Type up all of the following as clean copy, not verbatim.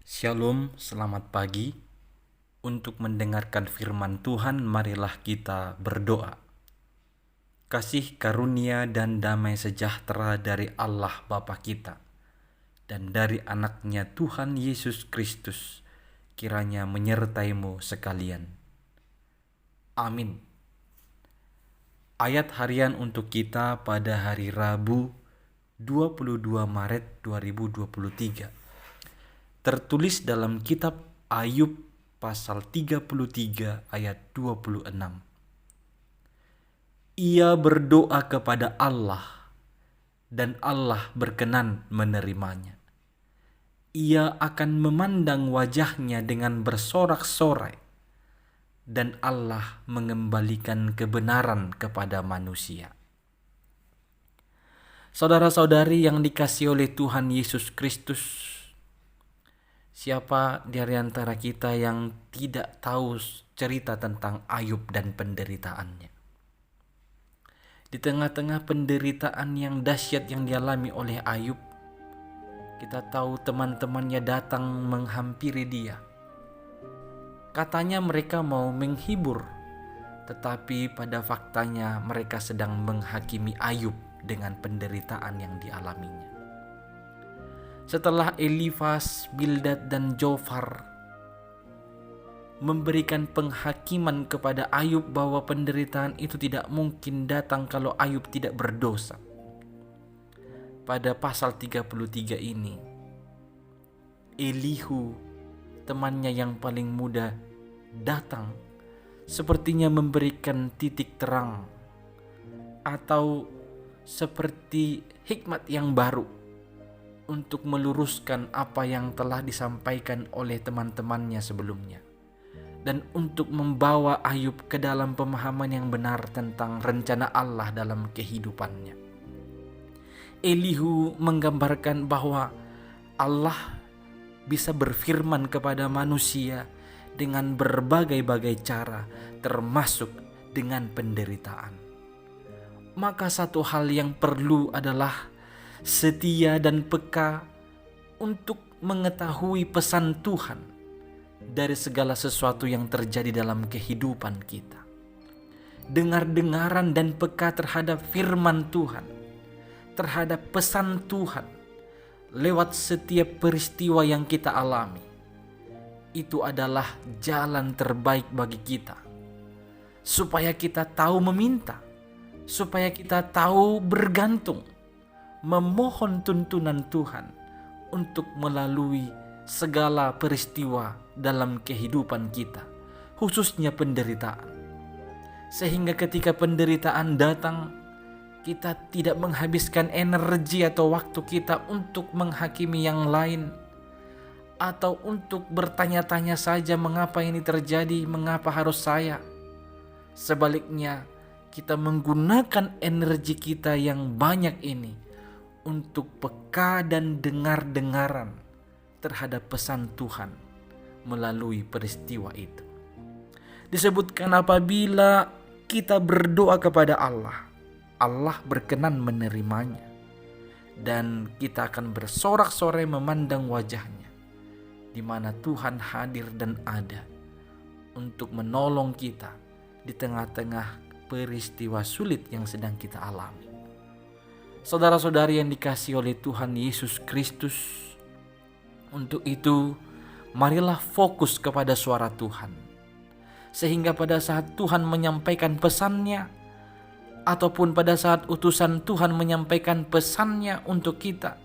Shalom, selamat pagi. Untuk mendengarkan firman Tuhan, marilah kita berdoa. Kasih karunia dan damai sejahtera dari Allah Bapa kita dan dari anaknya Tuhan Yesus Kristus kiranya menyertaimu sekalian. Amin. Ayat harian untuk kita pada hari Rabu 22 Maret 2023 tertulis dalam kitab Ayub pasal 33 ayat 26. Ia berdoa kepada Allah dan Allah berkenan menerimanya. Ia akan memandang wajahnya dengan bersorak-sorai dan Allah mengembalikan kebenaran kepada manusia. Saudara-saudari yang dikasihi oleh Tuhan Yesus Kristus, siapa dari antara kita yang tidak tahu cerita tentang Ayub dan penderitaannya? Di tengah-tengah penderitaan yang dahsyat yang dialami oleh Ayub, kita tahu teman-temannya datang menghampiri dia. Katanya mereka mau menghibur, tetapi pada faktanya mereka sedang menghakimi Ayub dengan penderitaan yang dialaminya. Setelah Elifas, Bildad, dan Zofar memberikan penghakiman kepada Ayub bahwa penderitaan itu tidak mungkin datang kalau Ayub tidak berdosa. Pada pasal 33 ini, Elihu, temannya yang paling muda, datang sepertinya memberikan titik terang atau seperti hikmat yang baru untuk meluruskan apa yang telah disampaikan oleh teman-temannya sebelumnya, dan untuk membawa Ayub ke dalam pemahaman yang benar tentang rencana Allah dalam kehidupannya. Elihu menggambarkan bahwa Allah bisa berfirman kepada manusia dengan berbagai-bagai cara, termasuk dengan penderitaan. Maka satu hal yang perlu adalah setia dan peka untuk mengetahui pesan Tuhan dari segala sesuatu yang terjadi dalam kehidupan kita. Dengar-dengaran dan peka terhadap firman Tuhan, terhadap pesan Tuhan lewat setiap peristiwa yang kita alami. Itu adalah jalan terbaik bagi kita, supaya kita tahu meminta, supaya kita tahu bergantung, memohon tuntunan Tuhan untuk melalui segala peristiwa dalam kehidupan kita, khususnya penderitaan. Sehingga ketika penderitaan datang, kita tidak menghabiskan energi atau waktu kita untuk menghakimi yang lain, atau untuk bertanya-tanya saja mengapa ini terjadi, mengapa harus saya. Sebaliknya, kita menggunakan energi kita yang banyak ini untuk peka dan dengar-dengaran terhadap pesan Tuhan melalui peristiwa itu. Disebutkan apabila kita berdoa kepada Allah, Allah berkenan menerimanya, dan kita akan bersorak-sorai memandang wajahnya, di mana Tuhan hadir dan ada untuk menolong kita di tengah-tengah peristiwa sulit yang sedang kita alami. Saudara-saudari yang dikasihi oleh Tuhan Yesus Kristus, untuk itu marilah fokus kepada suara Tuhan, sehingga pada saat Tuhan menyampaikan pesannya, ataupun pada saat utusan Tuhan menyampaikan pesannya untuk kita,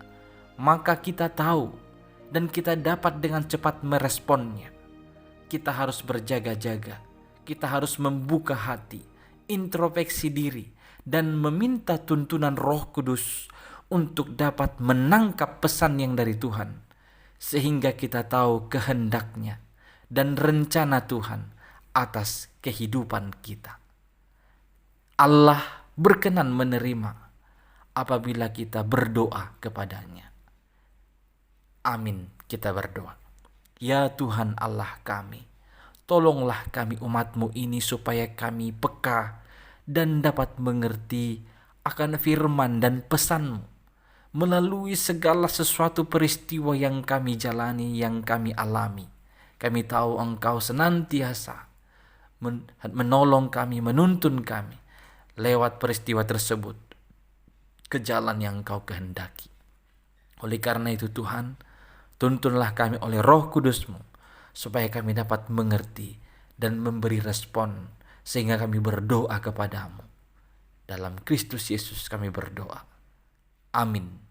maka kita tahu dan kita dapat dengan cepat meresponnya. Kita harus berjaga-jaga, kita harus membuka hati, introspeksi diri, dan meminta tuntunan Roh Kudus untuk dapat menangkap pesan yang dari Tuhan, sehingga kita tahu kehendaknya dan rencana Tuhan atas kehidupan kita. Allah berkenan menerima apabila kita berdoa kepadanya. Amin, kita berdoa. Ya Tuhan Allah kami, tolonglah kami umat-Mu ini supaya kami peka dan dapat mengerti akan firman dan pesan-Mu, melalui segala sesuatu peristiwa yang kami jalani, yang kami alami. Kami tahu Engkau senantiasa menolong kami, menuntun kami lewat peristiwa tersebut ke jalan yang Engkau kehendaki. Oleh karena itu Tuhan, tuntunlah kami oleh Roh Kudus-Mu, supaya kami dapat mengerti dan memberi respon, sehingga kami berdoa kepadamu. Dalam Kristus Yesus kami berdoa. Amin.